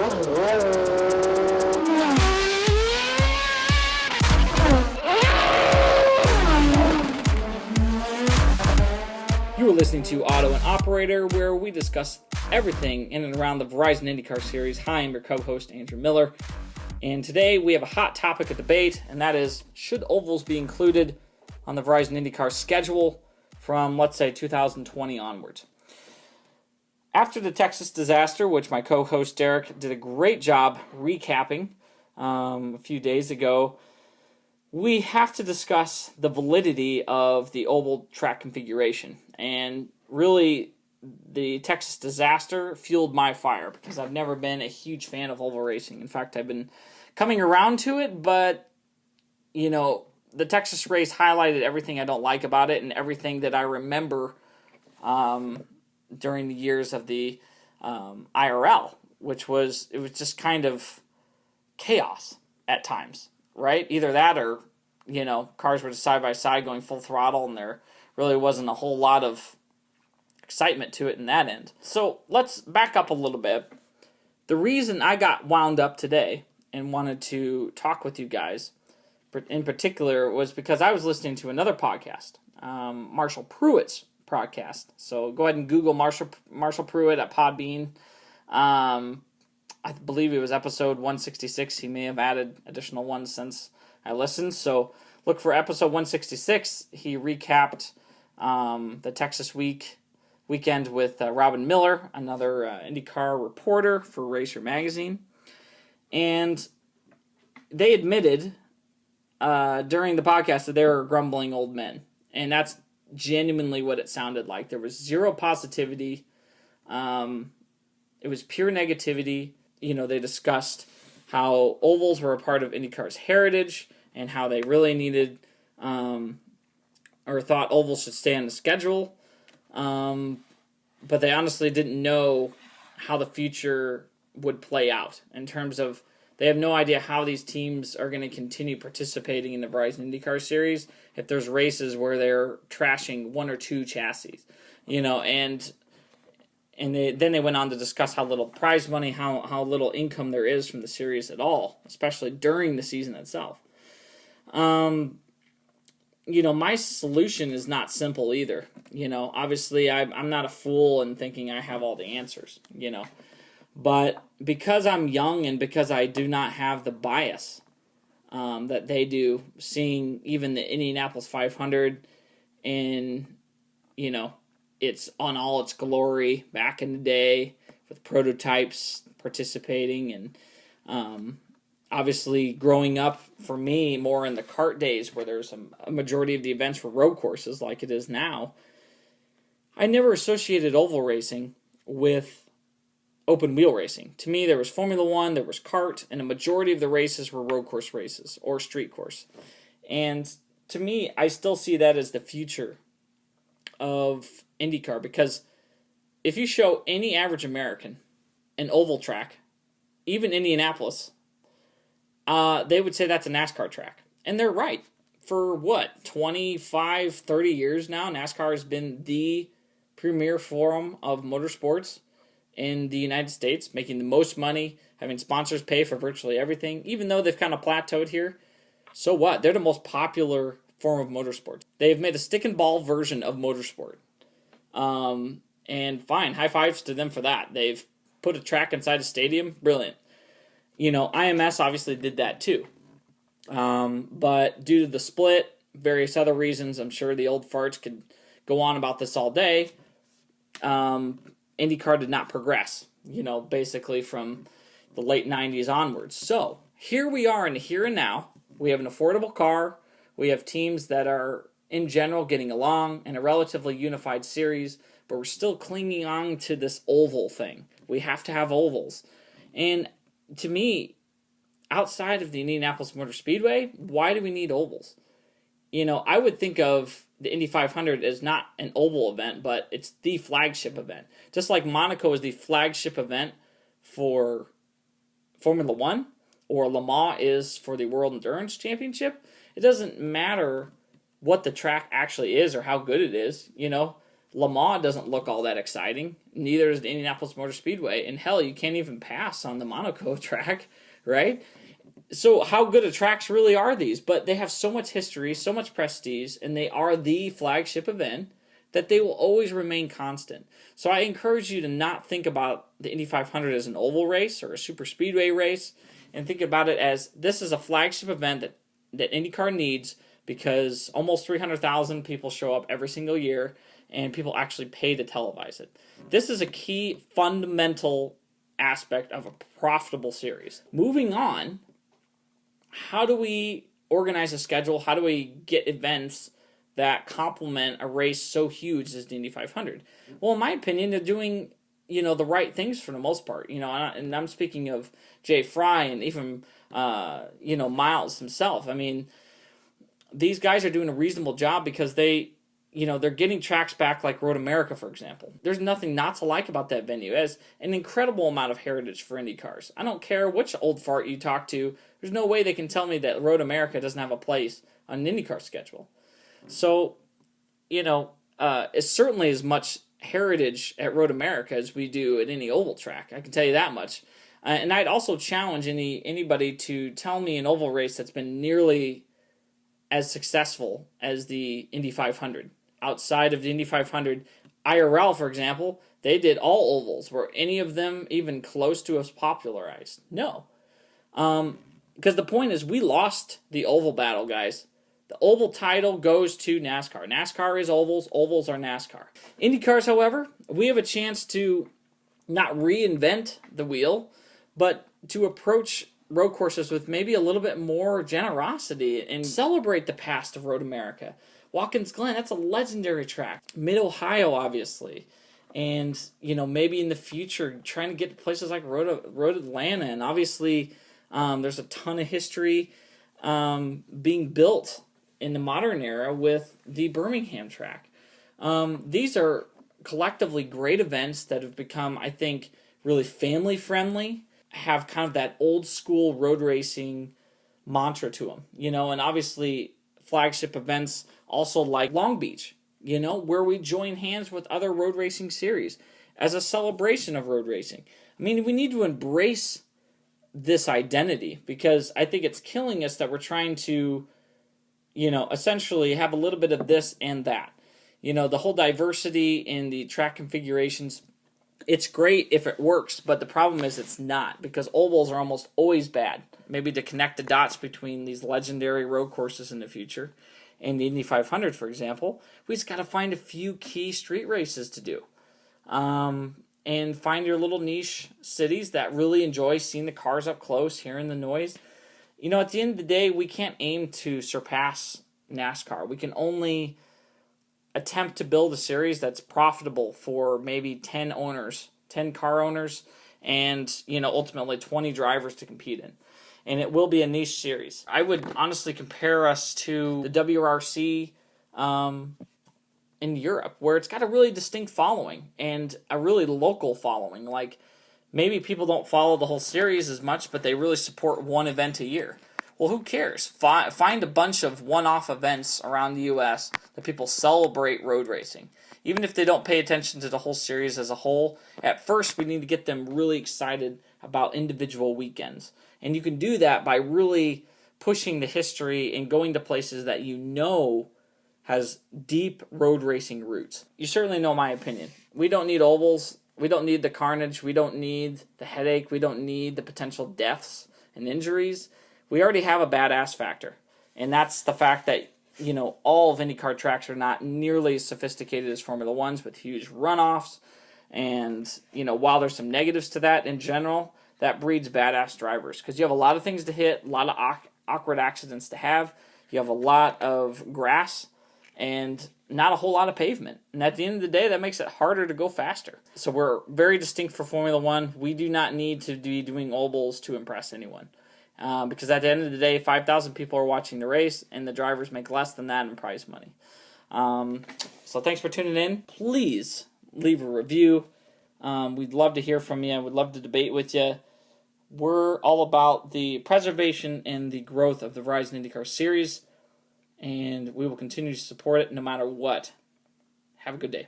You are listening to Auto and Operator, where we discuss everything in and around the Verizon INDYCAR series. Hi, I'm your co-host, Andrew Miller. And today we have a hot topic of debate, and that is, should ovals be included on the Verizon INDYCAR schedule from, let's say, 2020 onwards? After the Texas disaster, which my co-host Derek did a great job recapping a few days ago, we have to discuss the validity of the oval track configuration. And really, the Texas disaster fueled my fire because I've never been a huge fan of oval racing. In fact, I've been coming around to it, but, you know, the Texas race highlighted everything I don't like about it and everything that I remember during the years of the IRL, it was just kind of chaos at times, right? Either that or, you know, cars were just side by side going full throttle and there really wasn't a whole lot of excitement to it in that end. So let's back up a little bit. The reason I got wound up today and wanted to talk with you guys in particular was because I was listening to another podcast, Marshall Pruitt's podcast. So go ahead and Google Marshall Pruitt at Podbean. I believe it was episode 166. He may have added additional ones since I listened. So look for episode 166. He recapped the Texas weekend with Robin Miller, another IndyCar reporter for Racer Magazine. And they admitted during the podcast that they were grumbling old men. And that's genuinely what it sounded like. There was zero positivity. It was pure negativity. You know, they discussed how ovals were a part of IndyCar's heritage and how they really needed or thought ovals should stay on the schedule. But they honestly didn't know how the future would play out in terms of they have no idea how these teams are going to continue participating in the Verizon IndyCar series if there's races where they're trashing one or two chassis, you know, and then they went on to discuss how little prize money, how little income there is from the series at all, especially during the season itself. You know, my solution is not simple either. You know, obviously I'm not a fool in thinking I have all the answers, you know. But because I'm young and because I do not have the bias that they do, seeing even the Indianapolis 500 in, you know, it's on all its glory back in the day with prototypes participating and obviously growing up for me more in the kart days where there's a majority of the events were road courses like it is now, I never associated oval racing with open wheel racing. To me, there was Formula One, there was kart, and a majority of the races were road course races or street course. And to me, I still see that as the future of IndyCar because if you show any average American an oval track, even Indianapolis, they would say that's a NASCAR track. And they're right. For what, 25, 30 years now, NASCAR has been the premier forum of motorsports in the United States, making the most money, having sponsors pay for virtually everything. Even though they've kind of plateaued here, so what? They're the most popular form of motorsports. They've made a stick and ball version of motorsport. And fine, high fives to them for that. They've put a track inside a stadium. Brilliant. You know, IMS obviously did that too. But due to the split, various other reasons, I'm sure the old farts could go on about this all day, IndyCar did not progress, you know, basically from the late 90s onwards. So here we are in the here and now. We have an affordable car. We have teams that are, in general, getting along in a relatively unified series, but we're still clinging on to this oval thing. We have to have ovals. And to me, outside of the Indianapolis Motor Speedway, why do we need ovals? You know, I would think of the Indy 500 as not an oval event, but it's the flagship event. Just like Monaco is the flagship event for Formula One, or Le Mans is for the World Endurance Championship, it doesn't matter what the track actually is or how good it is. You know, Le Mans doesn't look all that exciting. Neither does the Indianapolis Motor Speedway. And hell, you can't even pass on the Monaco track, right? So how good of tracks really are these? But they have so much history, so much prestige, and they are the flagship event that they will always remain constant. So I encourage you to not think about the Indy 500 as an oval race or a super speedway race, and think about it as this is a flagship event that IndyCar needs, because almost 300,000 people show up every single year, and people actually pay to televise it. This is a key fundamental aspect of a profitable series. Moving on, how do we organize a schedule? How do we get events that complement a race so huge as the Indy 500? Well, in my opinion, they're doing, the right things for the most part. And I'm speaking of Jay Fry and even, Miles himself. I mean, these guys are doing a reasonable job because they're getting tracks back like Road America, for example. There's nothing not to like about that venue. It has an incredible amount of heritage for Indy cars. I don't care which old fart you talk to. There's no way they can tell me that Road America doesn't have a place on an IndyCar schedule. So, it's certainly as much heritage at Road America as we do at any oval track. I can tell you that much. And I'd also challenge anybody to tell me an oval race that's been nearly as successful as the Indy 500. Outside of the Indy 500, IRL, for example, they did all ovals. Were any of them even close to as popularized? No. Because the point is, we lost the oval battle, guys. The oval title goes to NASCAR. NASCAR is ovals. Ovals are NASCAR. IndyCars, however, we have a chance to not reinvent the wheel, but to approach road courses with maybe a little bit more generosity and celebrate the past of Road America. Watkins Glen, that's a legendary track. Mid-Ohio, obviously. And, maybe in the future, trying to get to places like Road Atlanta. And obviously, there's a ton of history being built in the modern era with the Birmingham track. These are collectively great events that have become, I think, really family-friendly, have kind of that old-school road racing mantra to them, and obviously flagship events also like Long Beach, where we join hands with other road racing series as a celebration of road racing. I mean, we need to embrace this identity, because I think it's killing us that we're trying to, essentially have a little bit of this and that. The whole diversity in the track configurations, it's great if it works, but the problem is it's not, because ovals are almost always bad. Maybe to connect the dots between these legendary road courses in the future and the Indy 500, for example, we just got to find a few key street races to do. And find your little niche cities that really enjoy seeing the cars up close, hearing the noise. At the end of the day, we can't aim to surpass NASCAR. We can only attempt to build a series that's profitable for maybe 10 car owners, and, ultimately 20 drivers to compete in. And it will be a niche series. I would honestly compare us to the WRC in Europe, where it's got a really distinct following and a really local following. Like, maybe people don't follow the whole series as much, but they really support one event a year. Well, who cares? Find a bunch of one-off events around the U.S. that people celebrate road racing. Even if they don't pay attention to the whole series as a whole, at first we need to get them really excited about individual weekends. And you can do that by really pushing the history and going to places that has deep road racing roots. You certainly know my opinion. We don't need ovals. We don't need the carnage. We don't need the headache. We don't need the potential deaths and injuries. We already have a badass factor. And that's the fact that, all of IndyCar tracks are not nearly as sophisticated as Formula One's, with huge runoffs. And, while there's some negatives to that in general, that breeds badass drivers. Because you have a lot of things to hit, a lot of awkward accidents to have. You have a lot of grass and not a whole lot of pavement. And at the end of the day, that makes it harder to go faster. So we're very distinct for Formula One. We do not need to be doing ovals to impress anyone. Because at the end of the day, 5,000 people are watching the race, and the drivers make less than that in prize money. So thanks for tuning in. Please leave a review. We'd love to hear from you. We'd love to debate with you. We're all about the preservation and the growth of the Verizon IndyCar series, and we will continue to support it no matter what. Have a good day.